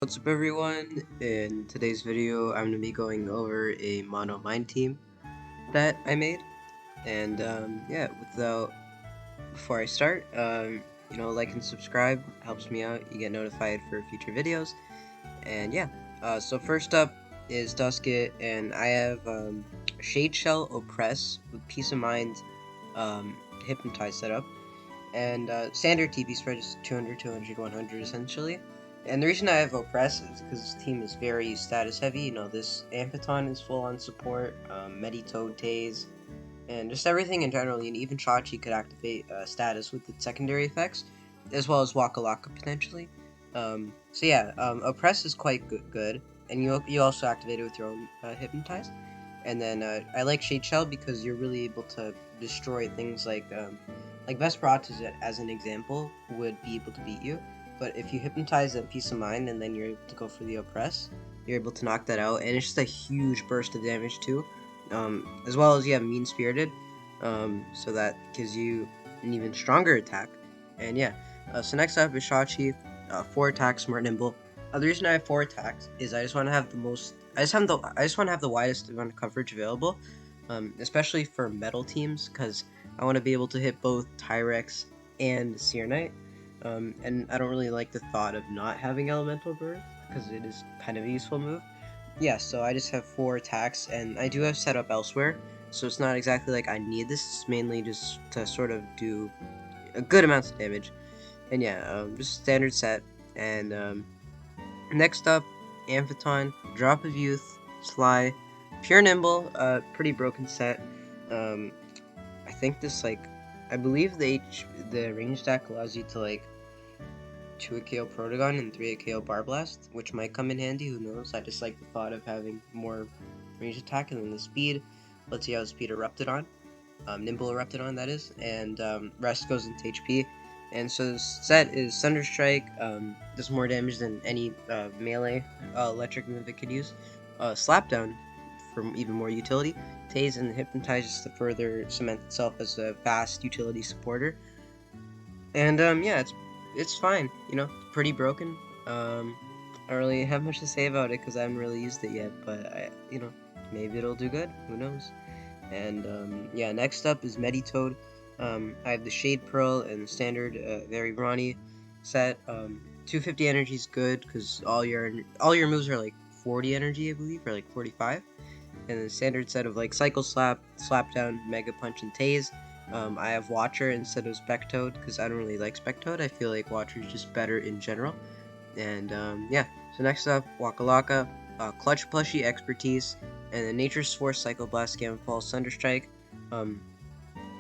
What's up everyone? In today's video I'm going to be going over a mono mine team that I made. And yeah, before I start, like and subscribe helps me out. You get notified for future videos. And yeah, so first up is Dusket, and I have Shade Shell Oppress with Peace of Mind Hypnotize setup. And standard TP spread is 200, 200, 100 essentially. And the reason I have Oppress is because this team is very status heavy. You know, this Amphaton is full on support, Meditoad, Taze, and just everything in general. And even Chachi could activate status with its secondary effects, as well as Waka Waka potentially. So yeah, Oppress is quite good, and you also activate it with your own Hypnotize. And then I like Shade Shell because you're really able to destroy things like Vesperot as an example would be able to beat you. But if you hypnotize a Peace of Mind and then you're able to go for the Oppress, you're able to knock that out, and it's just a huge burst of damage too. As well as you have Mean Spirited, so that gives you an even stronger attack. And yeah, so next up is Shachi, 4 attacks, more nimble. The reason I have 4 attacks is I just want to have the most. I just want to have the widest amount of coverage available, especially for metal teams, because I want to be able to hit both Tyrex and Searnite. And I don't really like the thought of not having Elemental Birth, because it is kind of a useful move. Yeah, so I just have 4 attacks, and I do have set up elsewhere, so it's not exactly like I need this. It's mainly just to sort of do a good amounts of damage. And yeah, just standard set. And next up, Amphaton, Drop of Youth, Sly, Pure Nimble, pretty broken set. Um, I think I believe the range stack allows you to 2 KO Protagon and 3 KO Bar Blast, which might come in handy, who knows. I just like the thought of having more range attack, and then the speed. Let's see how speed erupted on. Nimble erupted on, that is, and rest goes into HP. And so this set is Thunder Strike, does more damage than any melee electric move it could use. Slapdown for even more utility. Tase and Hypnotize just to further cement itself as a fast utility supporter. And yeah, it's fine. You know, pretty broken. I don't really have much to say about it because I haven't really used it yet. But maybe it'll do good. Who knows? And yeah, next up is Meditoad. I have the Shade Pearl and the standard very brawny set. 250 energy is good because all your moves are like 40 energy, I believe, or like 45. And the standard set of like Cycle Slap, Slap Down, Mega Punch, and Tase. I have Watcher instead of Spectoad because I don't really like Spectoad. I feel like Watcher is just better in general. And yeah, so next up, Waka Waka, Clutch Plushie Expertise, and then Nature's Force, Psycho Blast, Gamma Pulse, Thunderstrike. Um,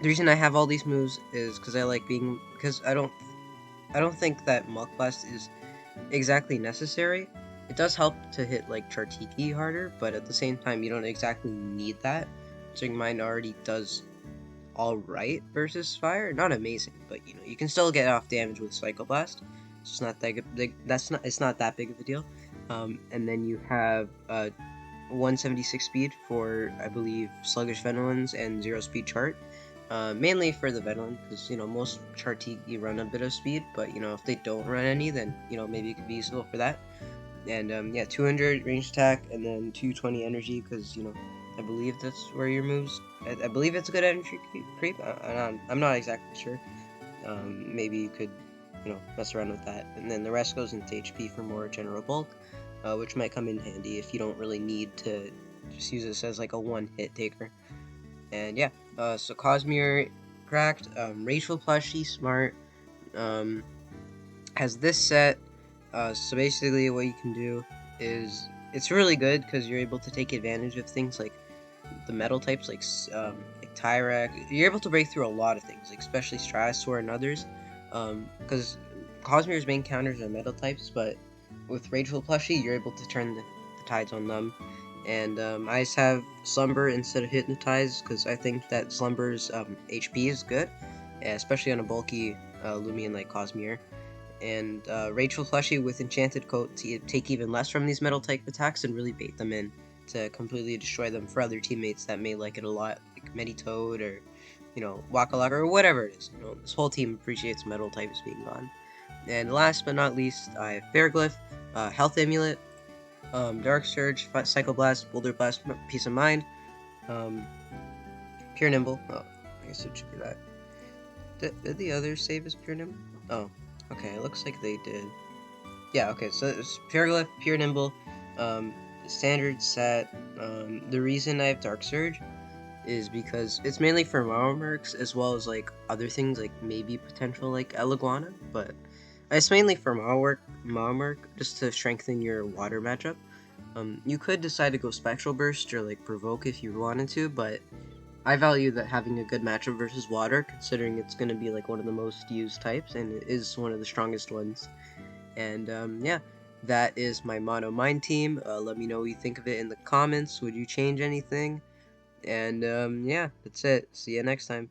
the reason I have all these moves is because I don't think that Muck Blast is exactly necessary. It does help to hit like Chartiki harder, but at the same time, you don't exactly need that. Considering mine already does all right versus fire, not amazing, but you can still get off damage with Psycho Blast. It's not that big. It's not that big of a deal. And then you have 176 speed for, I believe, Sluggish Venolins and 0 speed chart. Mainly for the Venolin, because most Chartiki run a bit of speed, but if they don't run any, then maybe it could be useful for that. And yeah, 200 range attack, and then 220 energy, because I believe that's where your moves. I believe it's a good energy creep. I'm not exactly sure. Maybe you could mess around with that, and then the rest goes into HP for more general bulk, which might come in handy if you don't really need to just use this as like a one-hit taker. And yeah, so Cosmere cracked, Rachel plushie smart, um, has this set. So basically, what you can do is it's really good because you're able to take advantage of things like the metal types, like Tyrak. You're able to break through a lot of things, like especially Stratosaur and others, because Cosmere's main counters are metal types, but with Rageful Plushie, you're able to turn the tides on them. And I just have Slumber instead of Hypnotize because I think that Slumber's HP is good, especially on a bulky Loomian like Cosmere. And Rachel Plushie with Enchanted Coat to take even less from these metal type attacks and really bait them in to completely destroy them for other teammates that may like it a lot, like Meditoad or Waka Waka or whatever it is. This whole team appreciates metal types being gone. And last but not least, I have Bearglyph, Health Amulet, Dark Surge, Psychoblast, Boulder Blast, Peace of Mind, um, Pure Nimble. Oh, I guess it should be that. Did the others save as Pure Nimble? Oh, okay, it looks like they did. Yeah, okay, so it's Pure Pure Nimble, um, standard set. The reason I have Dark Surge is because it's mainly for Marks as well as like other things like maybe potential like Eliguana, but it's mainly for Mark just to strengthen your water matchup. You could decide to go Spectral Burst or like Provoke if you wanted to, but I value that having a good matchup versus water, considering it's going to be like one of the most used types and it is one of the strongest ones. And yeah, that is my Mono Mind team. Let me know what you think of it in the comments. Would you change anything? And yeah, that's it. See you next time.